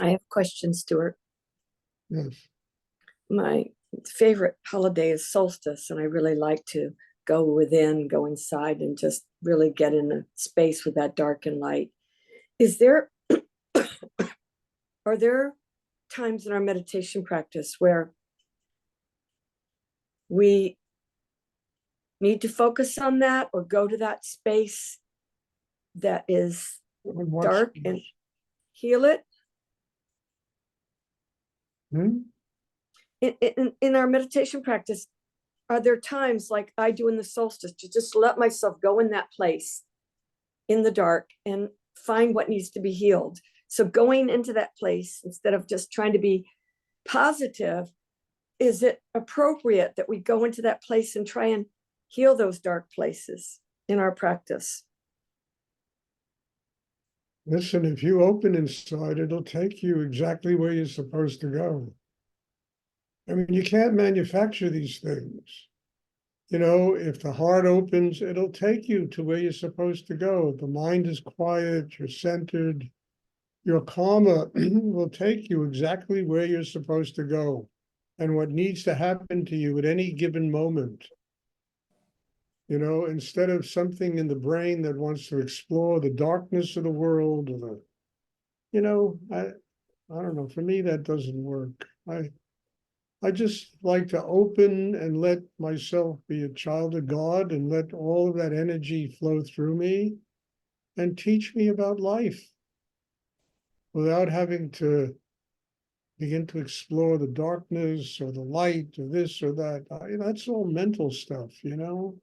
I have a question, Stuart. Yes. My favorite holiday is solstice, and I really like to go within, go inside, and just really get in a space with that dark and light. Is there, are there times in our meditation practice where we need to focus on that or go to that space that is dark and heal it? In our meditation practice, are there times like I do in the solstice to just let myself go in that place in the dark and find what needs to be healed? So going into that place instead of just trying to be positive, is it appropriate that we go into that place and try and heal those dark places in our practice? Listen, if you open inside, it'll take you exactly where you're supposed to go. I mean, you can't manufacture these things. You know, if the heart opens, it'll take you to where you're supposed to go. If the mind is quiet, you're centered, your karma will take you exactly where you're supposed to go and what needs to happen to you at any given moment. You know, instead of something in the brain that wants to explore the darkness of the world or the, you know, I don't know, for me, that doesn't work. I just like to open and let myself be a child of God and let all of that energy flow through me and teach me about life without having to begin to explore the darkness or the light or this or that. That's all mental stuff, you know?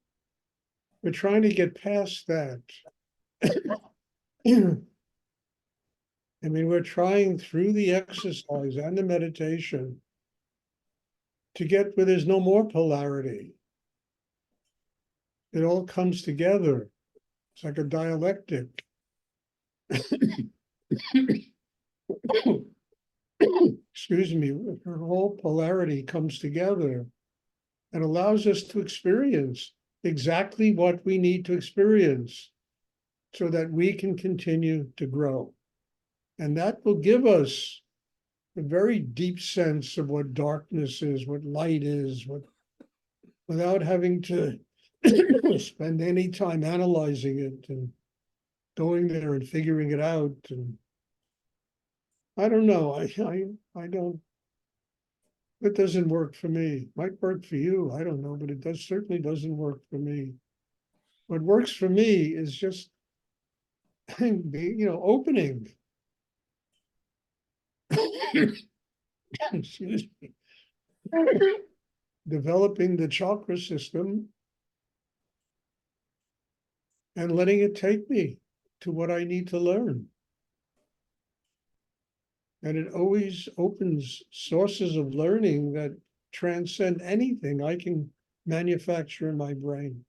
We're trying to get past that. I mean, we're trying through the exercise and the meditation to get where there's no more polarity. It all comes together. It's like a dialectic. Excuse me, her whole polarity comes together and allows us to experience exactly what we need to experience so that we can continue to grow. And that will give us a very deep sense of what darkness is, what light is, without having to spend any time analyzing it and going there and figuring it out. And I don't know. I don't. It doesn't work for me. Might work for you. I don't know, but it certainly doesn't work for me. What works for me is just, opening. Excuse me. Developing the chakra system and letting it take me to what I need to learn. And it always opens sources of learning that transcend anything I can manufacture in my brain.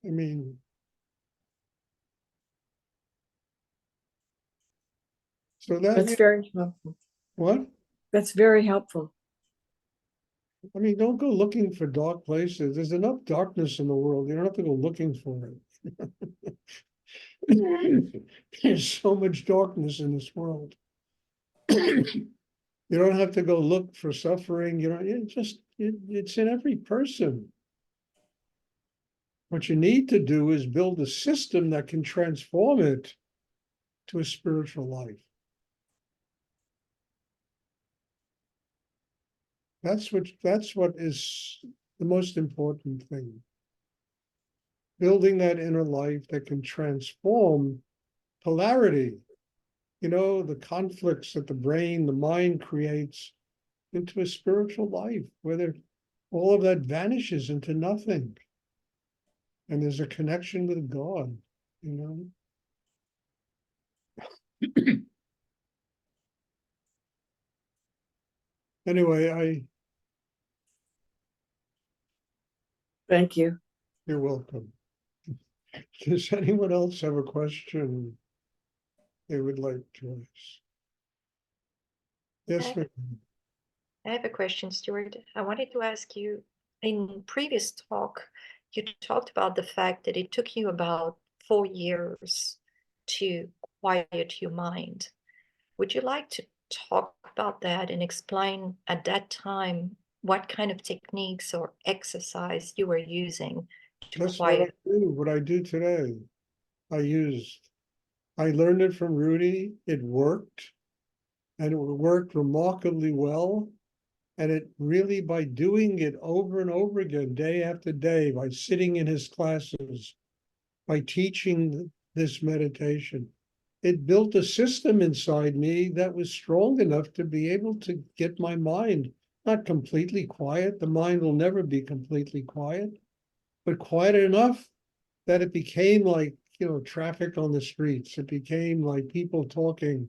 I mean, so That's very helpful. What? That's very helpful. I mean, don't go looking for dark places. There's enough darkness in the world. You don't have to go looking for it. There's so much darkness in this world. You don't have to go look for suffering. It's in every person. What you need to do is build a system that can transform it to a spiritual life. That's what is the most important thing. Building that inner life that can transform polarity, the conflicts that the brain, the mind creates into a spiritual life where all of that vanishes into nothing. And there's a connection with God. Anyway, Thank you. You're welcome. Does anyone else have a question they would like to ask? Yes, I have a question, Stuart. I wanted to ask you, in previous talk, you talked about the fact that it took you about 4 years to quiet your mind. Would you like to talk about that and explain at that time what kind of techniques or exercise you were using to That's what I quiet? do, what I do today. I learned it from Rudy, it worked, and it worked remarkably well. And it really, by doing it over and over again, day after day, by sitting in his classes, by teaching this meditation, it built a system inside me that was strong enough to be able to get my mind not completely quiet. The mind will never be completely quiet, but quiet enough that it became like, traffic on the streets. It became like people talking,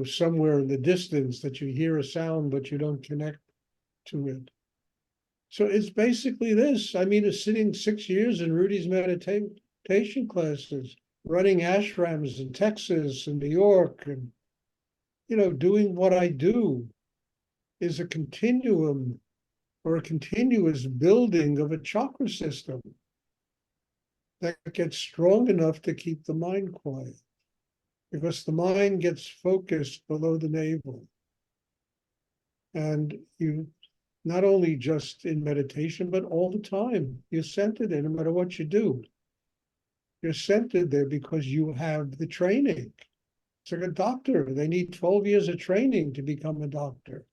somewhere in the distance that you hear a sound, but you don't connect to it. So it's basically this. I mean, it's sitting 6 years in Rudy's meditation classes, running ashrams in Texas and New York, and, doing what I do is a continuum or a continuous building of a chakra system that gets strong enough to keep the mind quiet, because the mind gets focused below the navel. And you, not only just in meditation, but all the time, you're centered there no matter what you do. You're centered there because you have the training. It's like a doctor. They need 12 years of training to become a doctor.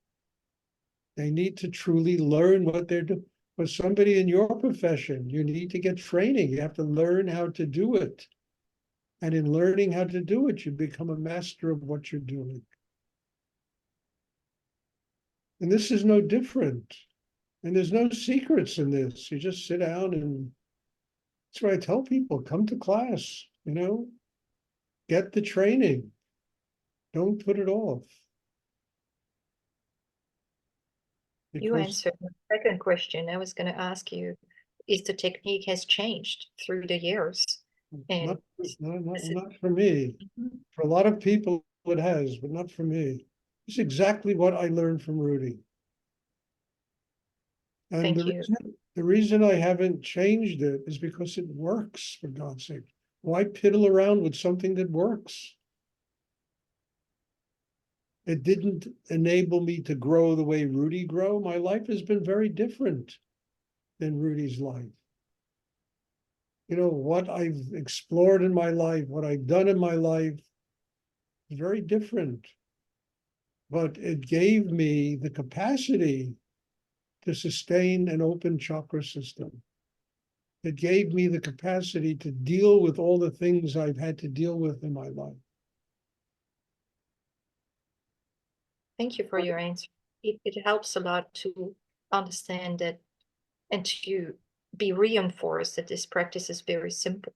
They need to truly learn what they're doing. For somebody in your profession, you need to get training. You have to learn how to do it. And in learning how to do it, you become a master of what you're doing. And this is no different. And there's no secrets in this. You just sit down, and that's what I tell people, come to class, get the training. Don't put it off. You Because answered my second question. I was going to ask you, is the technique has changed through the years? And not for me. Mhm. For a lot of people it has, but not for me. It's exactly what I learned from Rudy. And Thank you. the reason I haven't changed it is because it works, for God's sake. Why piddle around with something that works? It didn't enable me to grow the way Rudy grew. My life has been very different than Rudy's life. What I've explored in my life, what I've done in my life is very different. But it gave me the capacity to sustain an open chakra system. It gave me the capacity to deal with all the things I've had to deal with in my life. Thank you for your answer. It helps a lot to understand that and to be reinforced that this practice is very simple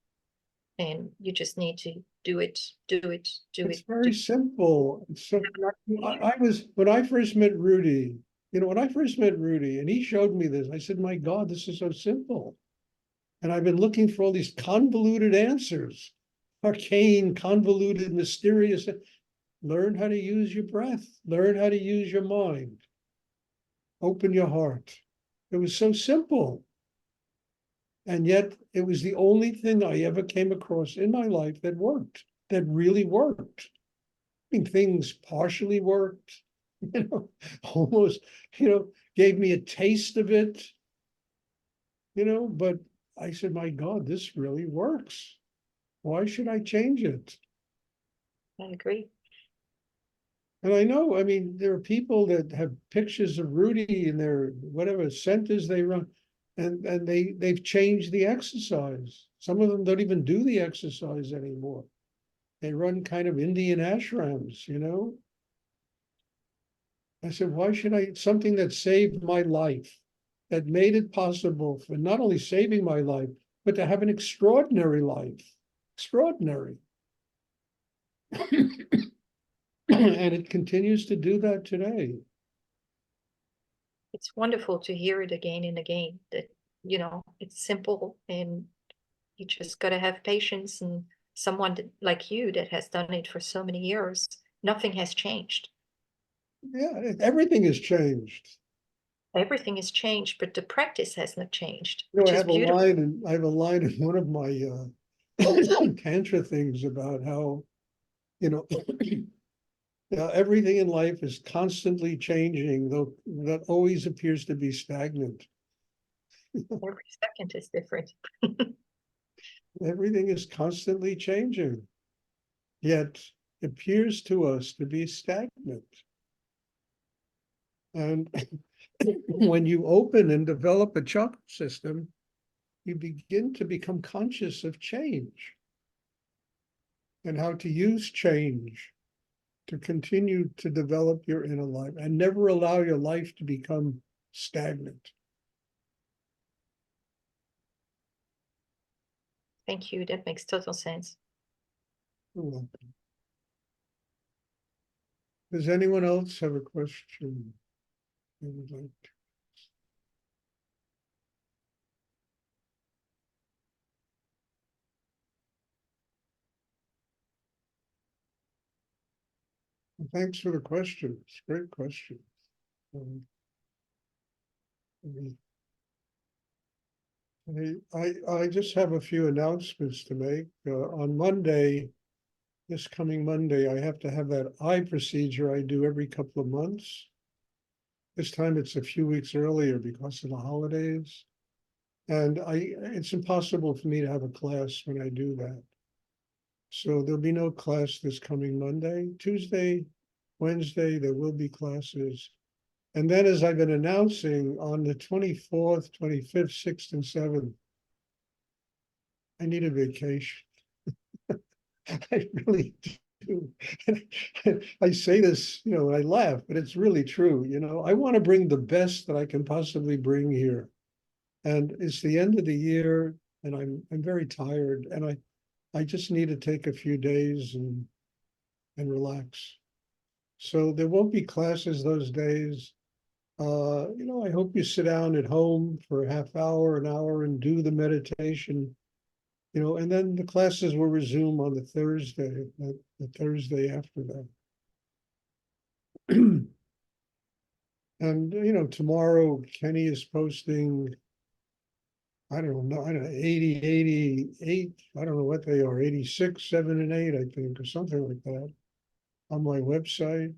and you just need to do it, do it, do It's it. very simple. So I when I first met Rudy, and he showed me this, I said, my God, this is so simple. And I've been looking for all these convoluted answers, arcane, convoluted, mysterious. Learn how to use your breath. Learn how to use your mind. Open your heart. It was so simple. And yet it was the only thing I ever came across in my life that worked, that really worked. I mean, things partially worked, almost, gave me a taste of it, but I said, my God, this really works. Why should I change it? agree. And I know, I mean, there are people that have pictures of Rudy in their whatever centers they run, and they've changed the exercise. Some of them don't even do the exercise anymore. They run kind of Indian ashrams. I said, why should something that saved my life, that made it possible for not only saving my life, but to have an extraordinary life. Extraordinary. And it continues to do that today. It's wonderful to hear it again and again that, it's simple and you just got to have patience and someone like you that has done it for so many years, nothing has changed. Yeah, everything has changed. Everything has changed, but the practice has not changed, I which is have a beautiful. line, and I have a line in one of my Tantra things about how, you know, everything in life is constantly changing, though that always appears to be stagnant. Every second is different. Everything is constantly changing, yet appears to us to be stagnant. And when you open and develop a chakra system, you begin to become conscious of change and how to use change to continue to develop your inner life and never allow your life to become stagnant. Thank you. That makes total sense. You're welcome. Does anyone else have a question they would like to? Well, thanks for the questions. Great questions. I just have a few announcements to make. On Monday, this coming Monday, I have to have that eye procedure I do every couple of months. This time it's a few weeks earlier because of the holidays. And it's impossible for me to have a class when I do that. So there'll be no class this coming Monday. Tuesday, Wednesday, there will be classes. And then, as I've been announcing, on the 24th, 25th, 6th, and 7th, I need a vacation. I really do. I say this, I laugh, but it's really true. I want to bring the best that I can possibly bring here. And it's the end of the year, and I'm very tired, and I just need to take a few days and relax. So there won't be classes those days. I hope you sit down at home for a half hour, an hour, and do the meditation. And then the classes will resume on the Thursday after that. And tomorrow Kenny is posting, I don't know, 80, 88, I don't know what they are, 86, 7, and 8, I think, or something like that, on my website.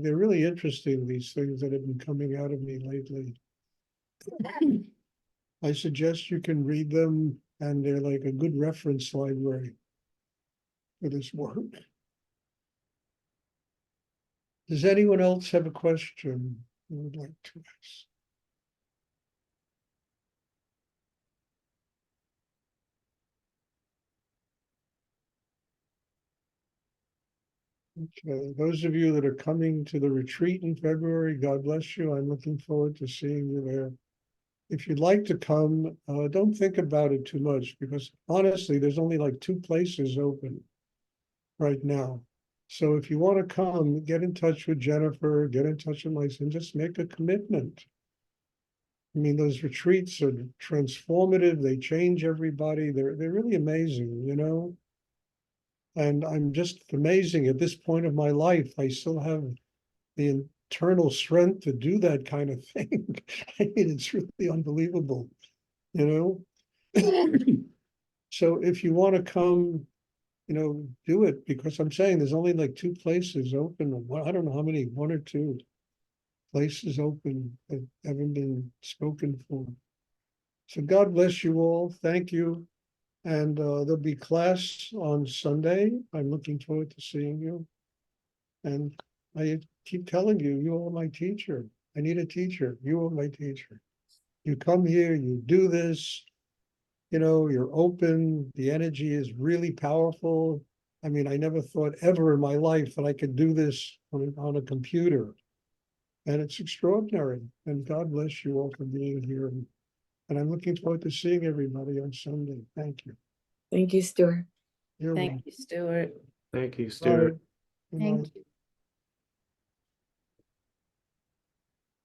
They're really interesting, these things that have been coming out of me lately. I suggest you can read them, and they're like a good reference library for this work. Does anyone else have a question they would like to ask? Okay, those of you that are coming to the retreat in February, God bless you. I'm looking forward to seeing you there. If you'd like to come, don't think about it too much, because honestly, there's only like 2 places open right now. So if you want to come, get in touch with Jennifer, get in touch with myself, and just make a commitment. I mean, those retreats are transformative. They change everybody. They're really amazing, And I'm just amazing at this point of my life. I still have the internal strength to do that kind of thing. I mean, it's really unbelievable, So if you want to come, do it, because I'm saying there's only like 2 places open. I don't know how many, 1 or 2 places open that haven't been spoken for. So God bless you all. Thank you. And there'll be class on Sunday. I'm looking forward to seeing you. And I keep telling you, you are my teacher. I need a teacher. You are my teacher. You come here, you do this, you're open. The energy is really powerful. I mean, I never thought ever in my life that I could do this on a computer. And it's extraordinary. And God bless you all for being here. And I'm looking forward to seeing everybody on Sunday. Thank you. Thank you, Stuart. You're welcome. Thank you, Stuart. Thank you, Stuart. Bye. Good Thank night. you.